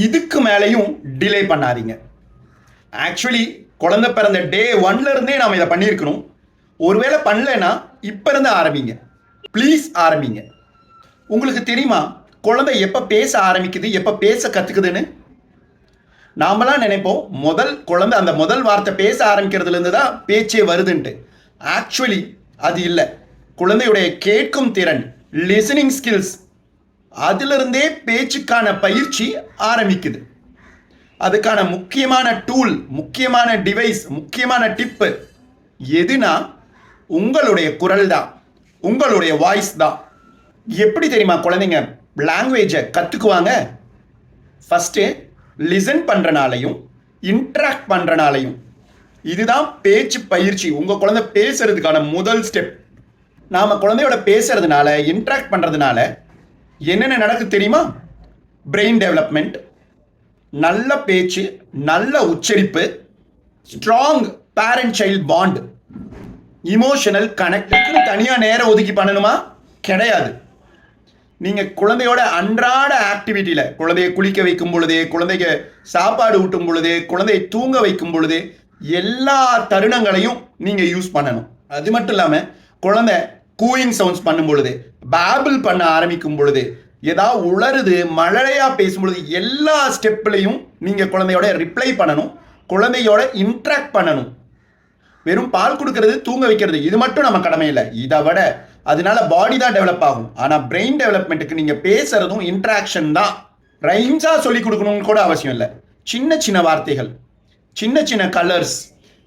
இதுக்கு மேலேயும் டிலே பண்ணாதீங்க. ஆக்சுவலி குழந்தை பிறந்த டே 1ல இருந்தே நாம் இதை பண்ணியிருக்கணும். ஒருவேளை பண்ணலைன்னா இப்போ இருந்து ஆரம்பிங்க. ப்ளீஸ் ஆரம்பிங்க. உங்களுக்கு தெரியுமா குழந்தை எப்போ பேச ஆரம்பிக்குது, எப்போ பேச கற்றுக்குதுன்னு? நாமெல்லாம் நினைப்போம் குழந்தை அந்த முதல் வார்த்தை பேச ஆரம்பிக்கிறதுலேருந்து தான் பேச்சே வருதுன்ட்டு. ஆக்சுவலி அது இல்லை. குழந்தையுடைய கேட்கும் திறன், லிசனிங் ஸ்கில்ஸ், அதிலிருந்தே பேச்சுக்கான பயிற்சி ஆரம்பிக்குது. அதுக்கான முக்கியமான டூல், முக்கியமான டிவைஸ், முக்கியமான டிப்பு எதுனா உங்களுடைய குரல் தான், உங்களுடைய வாய்ஸ் தான். எப்படி தெரியுமா குழந்தைங்க லாங்குவேஜை கற்றுக்குவாங்க? ஃபஸ்ட்டு லிசன் பண்ணுறனாலையும் இன்ட்ராக்ட் பண்ணுறனாலையும். இதுதான் பேச்சு பயிற்சி. உங்கள் குழந்தை பேசுறதுக்கான முதல் ஸ்டெப். நாம் குழந்தையோட பேசுறதுனால, இன்ட்ராக்ட் பண்ணுறதுனால என்னென்ன நடக்குது தெரியுமா? பிரெயின் டெவலப்மெண்ட், நல்ல பேச்சு, நல்ல உச்சரிப்பு, strong parent child bond, emotional connect. தனியாக நேரம் ஒதுக்கி பண்ணணுமா? கிடையாது. நீங்கள் குழந்தையோட அன்றாட ஆக்டிவிட்டியில், குழந்தையை குளிக்க வைக்கும் பொழுது, குழந்தைக்கு சாப்பாடு ஊட்டும் பொழுது, குழந்தையை தூங்க வைக்கும் பொழுது, எல்லா தருணங்களையும் நீங்கள் யூஸ் பண்ணணும். அது மட்டும் இல்லாமல் குழந்தை கூயிங் சவுண்ட்ஸ் பண்ணும் பொழுது, பேபிள் பண்ண ஆரம்பிக்கும் பொழுது, ஏதாவது உளருது, மழலையாக பேசும் பொழுது, எல்லா ஸ்டெப்லையும் நீங்கள் குழந்தையோட ரிப்ளை பண்ணணும், குழந்தையோட இன்ட்ராக்ட் பண்ணணும். வெறும் பால் கொடுக்கறது, தூங்க வைக்கிறது இது மட்டும் நம்ம கடமை இல்லை. இதை விட அதனால பாடி தான் டெவலப் ஆகும். ஆனால் பிரெயின் டெவலப்மெண்ட்டுக்கு நீங்கள் பேசுறதும் இன்ட்ராக்ஷன் தான். ரைம்ஸாக சொல்லி கொடுக்கணும்னு கூட அவசியம் இல்லை. சின்ன சின்ன வார்த்தைகள், சின்ன சின்ன கலர்ஸ்,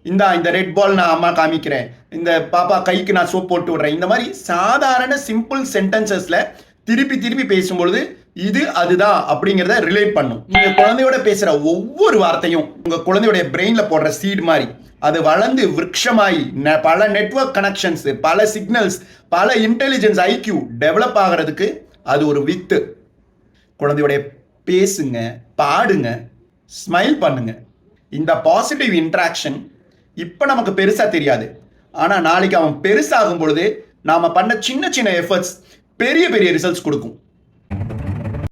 இந்த ரெட் பால் நான் அம்மா காமிக்கிறேன், இந்த பாப்பா கைக்கு நான் சோப் போட்டு விடுறேன், இந்த மாதிரி சாதாரண சிம்பிள் சென்டென்சஸில் திருப்பி திருப்பி பேசும்பொழுது இது அதுதான் அப்படிங்கிறத ரிலேட் பண்ணும். நீங்கள் குழந்தையோட பேசுகிற ஒவ்வொரு வார்த்தையும் உங்கள் குழந்தையோடைய பிரெயினில் போடுற சீட் மாதிரி அது வளர்ந்து விருட்சமாயி பல நெட்வொர்க் கனெக்ஷன்ஸ், பல சிக்னல்ஸ், பல இன்டெலிஜென்ஸ், ஐக்யூ டெவலப் ஆகிறதுக்கு அது ஒரு வித்து. குழந்தையோடைய பேசுங்க, பாடுங்க, ஸ்மைல் பண்ணுங்க. இந்த பாசிட்டிவ் இன்ட்ராக்ஷன் இப்போ நமக்கு பெருசாக தெரியாது. ஆனால் நாளைக்கு அவன் பெருசாகும் பொழுது நாம் பண்ண சின்ன சின்ன எஃபர்ட்ஸ் பெரிய பெரிய ரிசல்ட்ஸ் கொடுக்கும்.